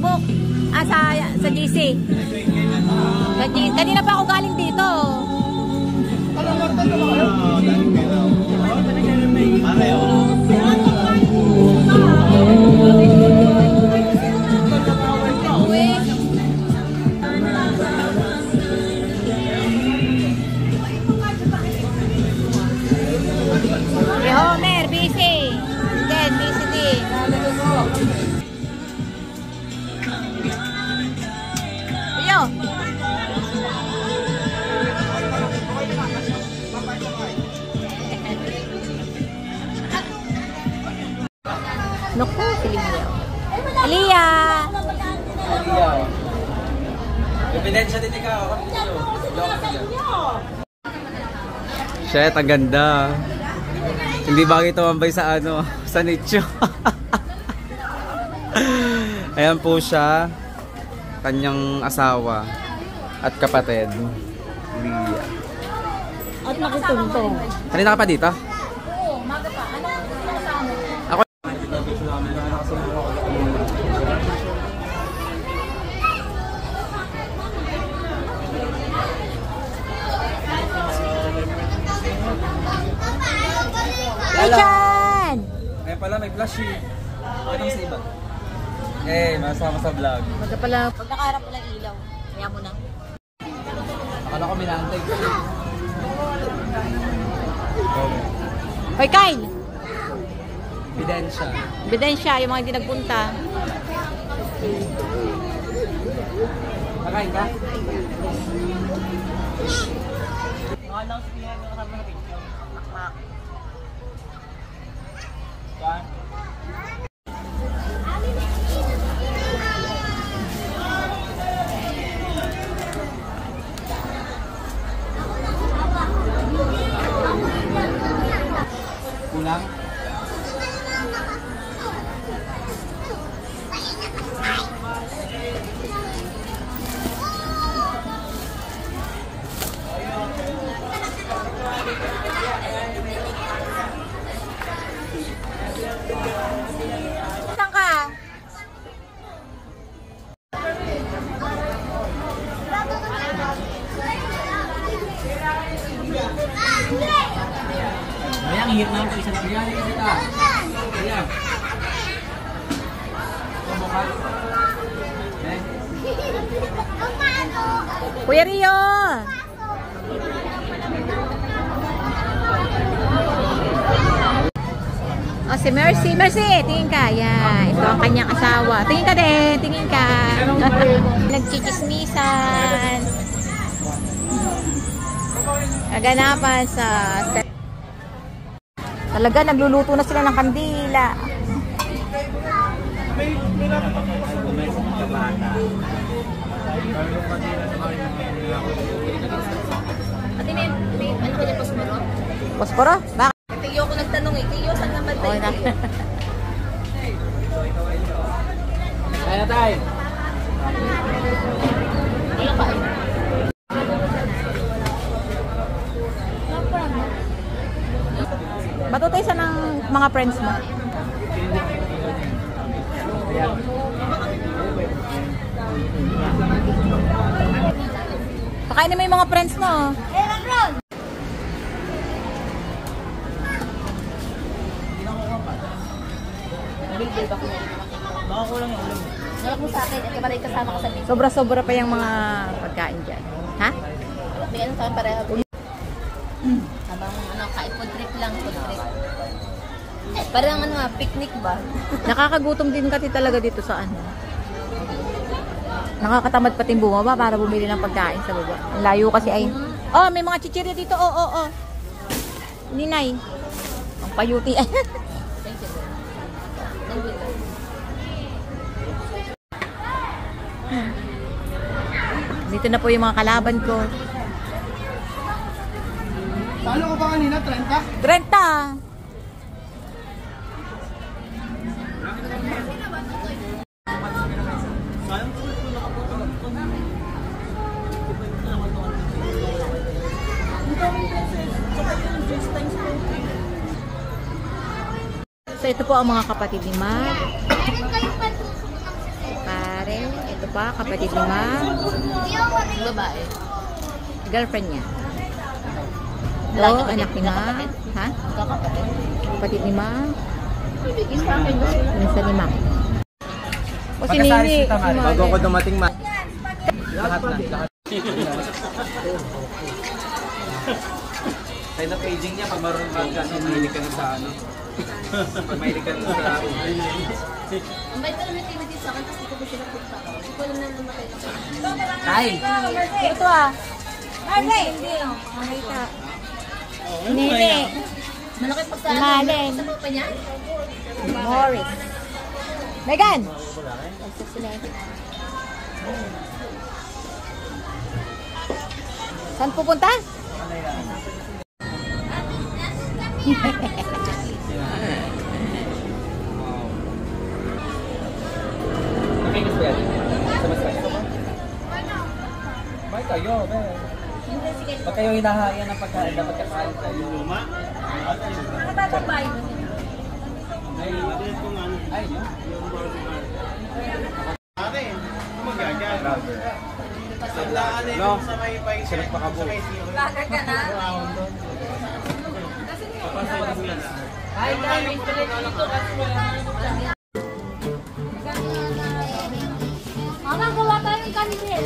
Facebook. Sa GC. Kanina pa ako galing dito. Homer, busy. Then, busy din. Yo. Naku, Silvia. Aliyah. Ebidensya din ikaw. Shit, ang ganda. Hindi bagay tumambay sa ano, sa nicho. Ayan po siya, kanyang asawa at kapatid, Leah. At nakituntong. Kanina ka pa dito? Oo, maga pa. Ano kasama? Ako. Richard! Ngayon pala may flash eh. Ano sa iba? Eh, masama sa vlog. Maga pala, pag nakaharap pala ilaw, kaya mo na. Akala ko minantay. Hoy, Kyle! Ebidensya. Ebidensya, yung mga hindi nagpunta. Nakain ka? Kulang? Saan ka? Ayan, hihit na ako isang biyan. Ayan. Kuya Rio! Oh, si Mercy. Mercy, tingin ka. Yan. Ito ang kanyang asawa. Tingin ka din. Tingin ka. Nagchichismisan. Kaganapan sa... Talaga, nagluluto na sila ng kandila. Ate, may ano ka niya, posporo? Posporo? Bakit? Tiyo ko nagtanong eh. Tiyo, saan naman tayo? Kaya tayo. Wala pa eh. Matutay sa ng mga friends mo. Pakainin mo yung mga friends mo. Eh, Ron! Bilbil ba ko? Baka ko lang yung ulam. Nalak mo sa akin, at kapalay kasama ka sa video. Sobra-sobra pa yung mga pagkain dyan. Ha? May ano sa akin pareho. Habang ano, kain food trip lang, food trip. Parang ano nga, picnic ba? Nakakagutom din kasi talaga dito sa ano. Nakakatamad pati bumaba para bumili ng pagkain sa baba. Ang layo kasi ay... Oh, may mga chichirya dito. Oh. Ninay. Ang payuti. Thank you. Thank you. Dito na po yung mga kalaban ko. Talo ko ba kanina? 30? 30! So ito po ang mga kapatid ni Matt. Pare, ito pa, kapatid ni Ma. Babae. Girlfriend niya. Lagi Ito, kapatid. anak ni Ma. Kakapatid. Ha? Kakapatid. Kapatid ni Ma. Bigay sa akin ba sila? Minsan ni Ma. O si Pagkasali Nini. si Tamari, si bago Mare. ko dumating lahat na. Tayo na paging niya, pag marunong ka kasi mahilig ka na sa ano. Pag mahilig ka na sa... Ang bait talaga may TV sa akin kasi ko sila punta. Hindi ko alam na namatay na. Tay! Ito ah. Hindi. Nakita. Nini. Malaki pag sa Malen. Sa papa niya? Morris. Megan! Saan pupunta? Nakinis ba yan? Sa mas kaya? May kayo, be. Pag kayo hinahaya ng pagkain, dapat kakain kayo. Nakatatapay. Ay, no? No? Sarap pa ka po. Bakit ka na? Ay, dami. Mama, gawa tayo ng kanil.